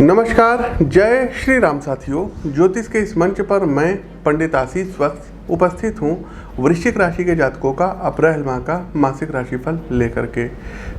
नमस्कार, जय श्री राम साथियों। ज्योतिष के इस मंच पर मैं पंडित आशीष वत्स उपस्थित हूँ वृश्चिक राशि के जातकों का अप्रैल माह का मासिक राशिफल लेकर के।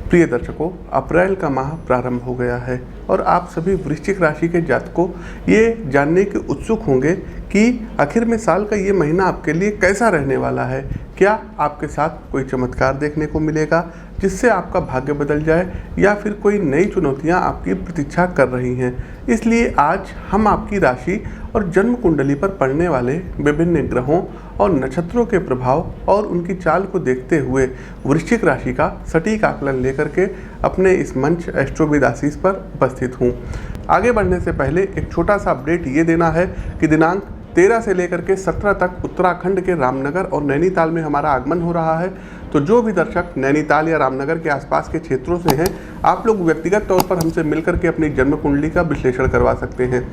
प्रिय दर्शकों, अप्रैल का माह प्रारंभ हो गया है और आप सभी वृश्चिक राशि के जातकों ये जानने के उत्सुक होंगे कि आखिर में साल का ये महीना आपके लिए कैसा रहने वाला है। क्या आपके साथ कोई चमत्कार देखने को मिलेगा जिससे आपका भाग्य बदल जाए, या फिर कोई नई चुनौतियां आपकी प्रतीक्षा कर रही हैं। इसलिए आज हम आपकी राशि और जन्म कुंडली पर पड़ने वाले विभिन्न ग्रहों और नक्षत्रों के प्रभाव और उनकी चाल को देखते हुए वृश्चिक राशि का सटीक आकलन लेकर के अपने इस मंच एस्ट्रोविद आशीष पर उपस्थित हूँ। आगे बढ़ने से पहले एक छोटा सा अपडेट ये देना है कि दिनांक 13 से लेकर के 17 तक उत्तराखंड के रामनगर और नैनीताल में हमारा आगमन हो रहा है। तो जो भी दर्शक नैनीताल या रामनगर के आसपास के क्षेत्रों से हैं, आप लोग व्यक्तिगत तौर पर हमसे मिलकर के अपनी जन्म कुंडली का विश्लेषण करवा सकते हैं।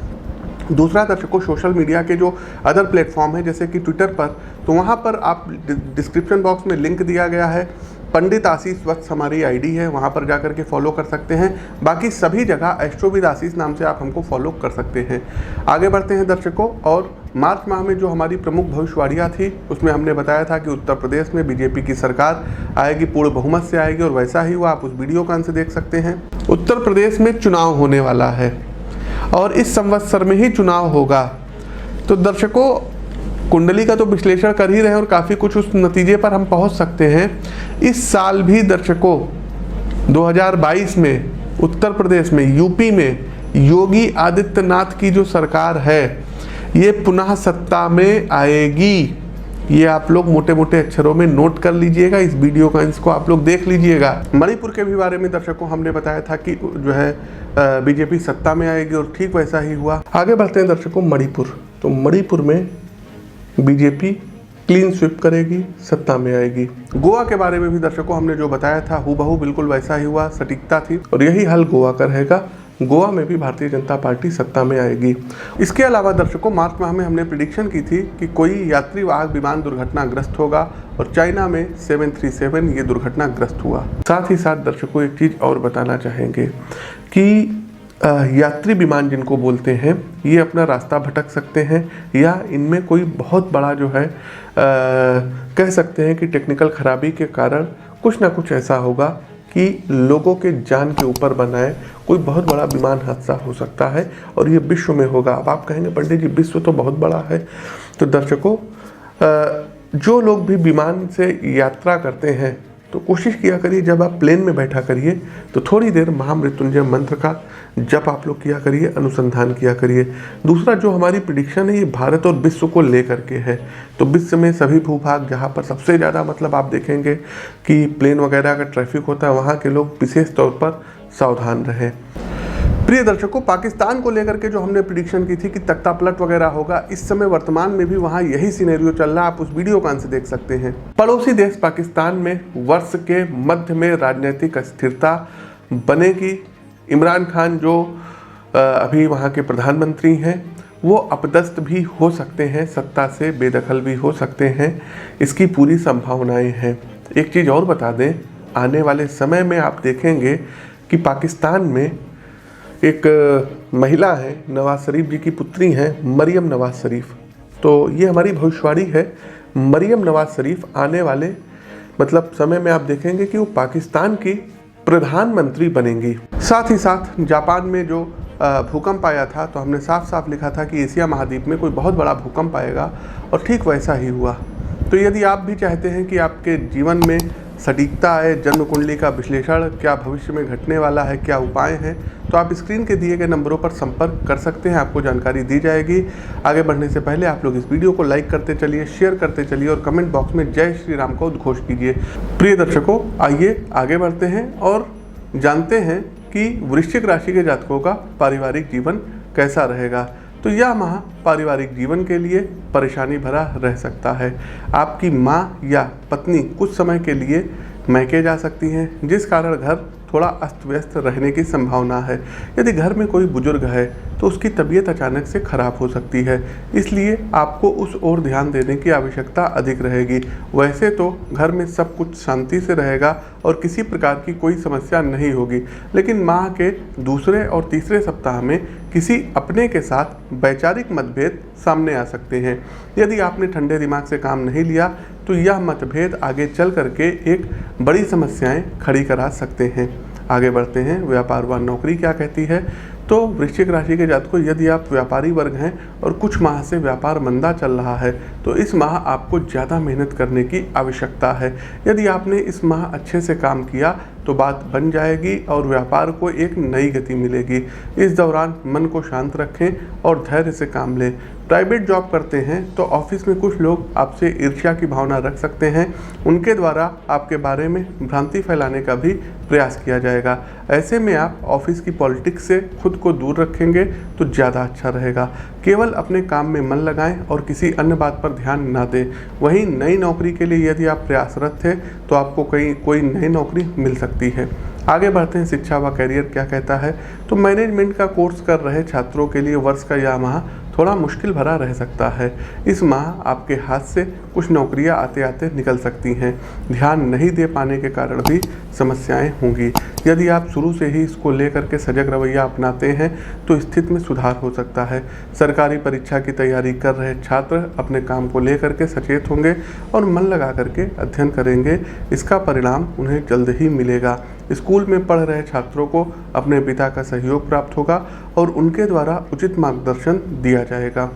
दूसरा दर्शकों, सोशल मीडिया के जो अदर प्लेटफॉर्म है जैसे कि ट्विटर पर, तो वहाँ पर आप डिस्क्रिप्शन बॉक्स में लिंक दिया गया है, पंडित आशीष वत्स हमारी आईडी है, वहाँ पर जाकर के फॉलो कर सकते हैं। बाकी सभी जगह एस्ट्रोविद आशीष नाम से आप हमको फॉलो कर सकते हैं। आगे बढ़ते हैं दर्शकों, और मार्च माह में जो हमारी प्रमुख भविष्यवाणियाँ थी उसमें हमने बताया था कि उत्तर प्रदेश में बीजेपी की सरकार आएगी, पूर्ण बहुमत से आएगी, और वैसा ही हुआ। आप उस वीडियो का अंश देख सकते हैं। उत्तर प्रदेश में चुनाव होने वाला है और इस संवत्सर में ही चुनाव होगा। तो दर्शकों, कुंडली का तो विश्लेषण कर ही रहे हैं और काफ़ी कुछ उस नतीजे पर हम पहुंच सकते हैं। इस साल भी दर्शकों 2022 में उत्तर प्रदेश में, यूपी में योगी आदित्यनाथ की जो सरकार है ये पुनः सत्ता में आएगी। ये आप लोग मोटे मोटे अक्षरों में नोट कर लीजिएगा। इस वीडियो का इसको आप लोग देख लीजिएगा। मणिपुर के भी बारे में दर्शकों हमने बताया था कि जो है बीजेपी सत्ता में आएगी और ठीक वैसा ही हुआ। आगे बढ़ते हैं दर्शकों, मणिपुर। तो मणिपुर में बीजेपी क्लीन स्वीप करेगी, सत्ता में आएगी। गोवा के बारे में भी दर्शकों हमने जो बताया था हूबहू बिल्कुल वैसा ही हुआ, सटीकता थी और यही हल गोवा का रहेगा। गोवा में भी भारतीय जनता पार्टी सत्ता में आएगी। इसके अलावा दर्शकों, मार्च माह में हमने प्रिडिक्शन की थी कि कोई यात्री वाहक विमान दुर्घटनाग्रस्त होगा और चाइना में 737 ये दुर्घटनाग्रस्त हुआ। साथ ही साथ दर्शकों एक चीज़ और बताना चाहेंगे कि यात्री विमान जिनको बोलते हैं ये अपना रास्ता भटक सकते हैं, या इनमें कोई बहुत बड़ा जो है कह सकते हैं कि टेक्निकल खराबी के कारण कुछ ना कुछ ऐसा होगा कि लोगों के जान के ऊपर बनाए कोई बहुत बड़ा विमान हादसा हो सकता है और ये विश्व में होगा। अब आप कहेंगे पंडित जी विश्व तो बहुत बड़ा है। तो दर्शकों, जो लोग भी विमान से यात्रा करते हैं तो कोशिश किया करिए जब आप प्लेन में बैठा करिए तो थोड़ी देर महामृत्युंजय मंत्र का जप आप लोग किया करिए, अनुसंधान किया करिए। दूसरा जो हमारी प्रिडिक्शन है ये भारत और विश्व को लेकर के है। तो विश्व में सभी भूभाग जहाँ पर सबसे ज़्यादा मतलब आप देखेंगे कि प्लेन वगैरह का ट्रैफिक होता है, वहाँ के लोग विशेष तौर पर सावधान रहें। प्रिय दर्शकों, पाकिस्तान को लेकर के जो हमने प्रिडिक्शन की थी कि तख्ता पलट वगैरह होगा, इस समय वर्तमान में भी वहाँ यही सिनेरियो चल रहा है। आप उस वीडियो का अंश देख सकते हैं। पड़ोसी देश पाकिस्तान में वर्ष के मध्य में राजनीतिक अस्थिरता बनेगी। इमरान खान जो अभी वहाँ के प्रधानमंत्री हैं वो अपदस्थ भी हो सकते हैं, सत्ता से बेदखल भी हो सकते हैं, इसकी पूरी संभावनाएं हैं। एक चीज़ और बता दें, आने वाले समय में आप देखेंगे कि पाकिस्तान में एक महिला है, नवाज शरीफ जी की पुत्री हैं, मरियम नवाज शरीफ। तो ये हमारी भविष्यवाणी है। मरियम नवाज शरीफ आने वाले मतलब समय में आप देखेंगे कि वो पाकिस्तान की प्रधानमंत्री बनेंगी। साथ ही साथ जापान में जो भूकंप आया था तो हमने साफ साफ लिखा था कि एशिया महाद्वीप में कोई बहुत बड़ा भूकंप आएगा और ठीक वैसा ही हुआ। तो यदि आप भी चाहते हैं कि आपके जीवन में सटीकता आए, जन्म कुंडली का विश्लेषण, क्या भविष्य में घटने वाला है, क्या उपाय हैं, तो आप स्क्रीन के दिए गए नंबरों पर संपर्क कर सकते हैं, आपको जानकारी दी जाएगी। आगे बढ़ने से पहले आप लोग इस वीडियो को लाइक करते चलिए, शेयर करते चलिए और कमेंट बॉक्स में जय श्री राम का उद्घोष कीजिए। प्रिय दर्शकों, आइए आगे बढ़ते हैं और जानते हैं कि वृश्चिक राशि के जातकों का पारिवारिक जीवन कैसा रहेगा। तो यह माह पारिवारिक जीवन के लिए परेशानी भरा रह सकता है। आपकी माँ या पत्नी कुछ समय के लिए मैके जा सकती हैं, जिस कारण घर थोड़ा अस्त व्यस्त रहने की संभावना है। यदि घर में कोई बुजुर्ग है तो उसकी तबीयत अचानक से खराब हो सकती है, इसलिए आपको उस ओर ध्यान देने की आवश्यकता अधिक रहेगी। वैसे तो घर में सब कुछ शांति से रहेगा और किसी प्रकार की कोई समस्या नहीं होगी, लेकिन माह के दूसरे और तीसरे सप्ताह में किसी अपने के साथ वैचारिक मतभेद सामने आ सकते हैं। यदि आपने ठंडे दिमाग से काम नहीं लिया तो यह मतभेद आगे चल करके एक बड़ी समस्याएं खड़ी करा सकते हैं। आगे बढ़ते हैं, व्यापार व नौकरी क्या कहती है। तो वृश्चिक राशि के जातकों, यदि आप व्यापारी वर्ग हैं और कुछ माह से व्यापार मंदा चल रहा है तो इस माह आपको ज़्यादा मेहनत करने की आवश्यकता है। यदि आपने इस माह अच्छे से काम किया तो बात बन जाएगी और व्यापार को एक नई गति मिलेगी। इस दौरान मन को शांत रखें और धैर्य से काम लें। प्राइवेट जॉब करते हैं तो ऑफिस में कुछ लोग आपसे ईर्ष्या की भावना रख सकते हैं, उनके द्वारा आपके बारे में भ्रांति फैलाने का भी प्रयास किया जाएगा। ऐसे में आप ऑफिस की पॉलिटिक्स से खुद को दूर रखेंगे तो ज़्यादा अच्छा रहेगा। केवल अपने काम में मन लगाएं और किसी अन्य बात पर ध्यान ना दें। वहीं नई नौकरी के लिए यदि आप प्रयासरत थे तो आपको कोई नई नौकरी मिल सकती है। आगे बढ़ते हैं, शिक्षा व कैरियर क्या कहता है। तो मैनेजमेंट का कोर्स कर रहे छात्रों के लिए वर्ष का यह माह थोड़ा मुश्किल भरा रह सकता है। इस माह आपके हाथ से कुछ नौकरियां आते आते निकल सकती हैं। ध्यान नहीं दे पाने के कारण भी समस्याएं होंगी। यदि आप शुरू से ही इसको लेकर के सजग रवैया अपनाते हैं तो स्थिति में सुधार हो सकता है। सरकारी परीक्षा की तैयारी कर रहे छात्र अपने काम को लेकर के सचेत होंगे और मन लगा करके अध्ययन करेंगे। इसका परिणाम उन्हें जल्द ही मिलेगा। स्कूल में पढ़ रहे छात्रों को अपने पिता का सहयोग प्राप्त होगा और उनके द्वारा उचित मार्गदर्शन दिया जाएगा।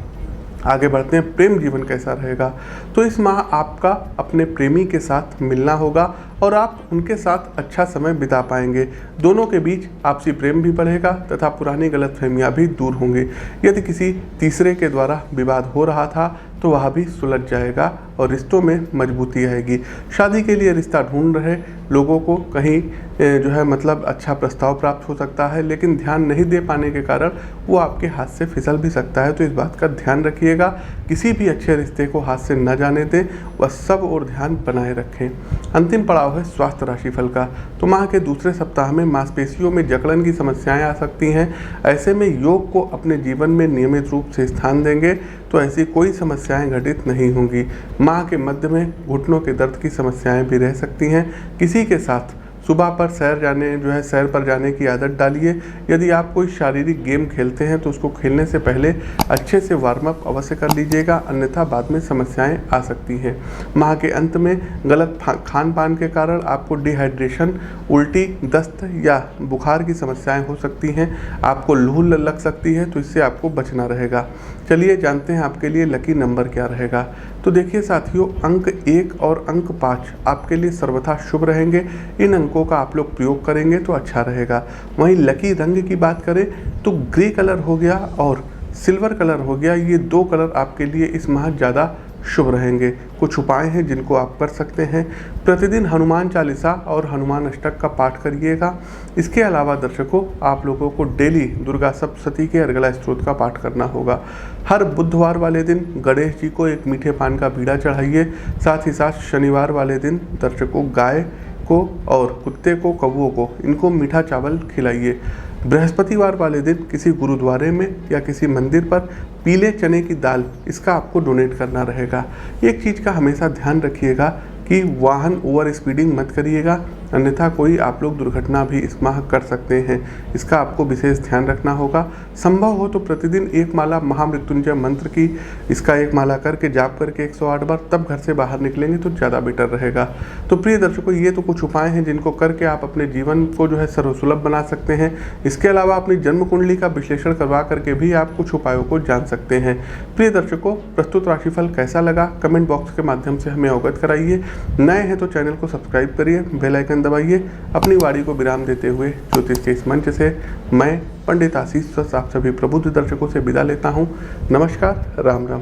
आगे बढ़ते हैं, प्रेम जीवन कैसा रहेगा। तो इस माह आपका अपने प्रेमी के साथ मिलना होगा और आप उनके साथ अच्छा समय बिता पाएंगे। दोनों के बीच आपसी प्रेम भी बढ़ेगा तथा पुरानी गलतफहमियां भी दूर होंगी। यदि किसी तीसरे के द्वारा विवाद हो रहा था तो वह भी सुलझ जाएगा और रिश्तों में मजबूती आएगी। शादी के लिए रिश्ता ढूंढ रहे लोगों को कहीं अच्छा प्रस्ताव प्राप्त हो सकता है, लेकिन ध्यान नहीं दे पाने के कारण वो आपके हाथ से फिसल भी सकता है। तो इस बात का ध्यान रखिएगा, किसी भी अच्छे रिश्ते को हाथ से न जाने दें, वह सब और ध्यान बनाए रखें। अंतिम पड़ाव है स्वास्थ्य राशिफल का। तो माह के दूसरे सप्ताह में मांसपेशियों में जकड़न की समस्याएं आ सकती हैं। ऐसे में योग को अपने जीवन में नियमित रूप से स्थान देंगे तो ऐसी कोई समस्याएं घटित नहीं होंगी। माह के मध्य में घुटनों के दर्द की समस्याएं भी रह सकती हैं। किसी के साथ सुबह पर सैर पर जाने की आदत डालिए। यदि आप कोई शारीरिक गेम खेलते हैं तो उसको खेलने से पहले अच्छे से वार्म अप अवश्य कर लीजिएगा, अन्यथा बाद में समस्याएं आ सकती हैं। माह के अंत में गलत खान पान के कारण आपको डिहाइड्रेशन, उल्टी, दस्त या बुखार की समस्याएं हो सकती हैं। आपको लू लग सकती है, तो इससे आपको बचना रहेगा। चलिए जानते हैं आपके लिए लकी नंबर क्या रहेगा। तो देखिए साथियों, अंक 1 और अंक 5 आपके लिए सर्वथा शुभ रहेंगे। इन अंकों का आप लोग प्रयोग करेंगे तो अच्छा रहेगा। वहीं लकी रंग की बात करें तो ग्रे कलर हो गया और सिल्वर कलर हो गया, ये 2 कलर आपके लिए इस माह ज़्यादा शुभ रहेंगे। कुछ उपाय हैं जिनको आप कर सकते हैं। प्रतिदिन हनुमान चालीसा और हनुमान अष्टक का पाठ करिएगा। इसके अलावा दर्शकों, आप लोगों को डेली दुर्गा सप्तशती के अर्गला स्तोत्र का पाठ करना होगा। हर बुधवार वाले दिन गणेश जी को एक मीठे पान का बीड़ा चढ़ाइए। साथ ही साथ शनिवार वाले दिन दर्शकों गाय को और कुत्ते को, कौवों को, इनको मीठा चावल खिलाइए। बृहस्पतिवार वाले दिन किसी गुरुद्वारे में या किसी मंदिर पर पीले चने की दाल, इसका आपको डोनेट करना रहेगा। एक चीज़ का हमेशा ध्यान रखिएगा कि वाहन ओवर स्पीडिंग मत करिएगा, अन्यथा कोई आप लोग दुर्घटना भी इस माह कर सकते हैं। इसका आपको विशेष ध्यान रखना होगा। संभव हो तो प्रतिदिन एक माला महामृत्युंजय मंत्र की, इसका एक माला करके जाप करके 108 बार तब घर से बाहर निकलेंगे तो ज़्यादा बेटर रहेगा। तो प्रिय दर्शकों, ये तो कुछ उपाय हैं जिनको करके आप अपने जीवन को सर्वसुलभ बना सकते हैं। इसके अलावा अपनी जन्म कुंडली का विश्लेषण करवा करके भी आप कुछ उपायों को जान सकते हैं। प्रिय दर्शकों, प्रस्तुत राशिफल कैसा लगा कमेंट बॉक्स के माध्यम से हमें अवगत कराइए। नए हैं तो चैनल को सब्सक्राइब करिए, बेल आइकन दबाइए। अपनी वाणी को विराम देते हुए ज्योतिष के इस मंच से मैं पंडित आशीष स्वस्थ आप सभी प्रबुद्ध दर्शकों से विदा लेता हूँ। नमस्कार, राम राम।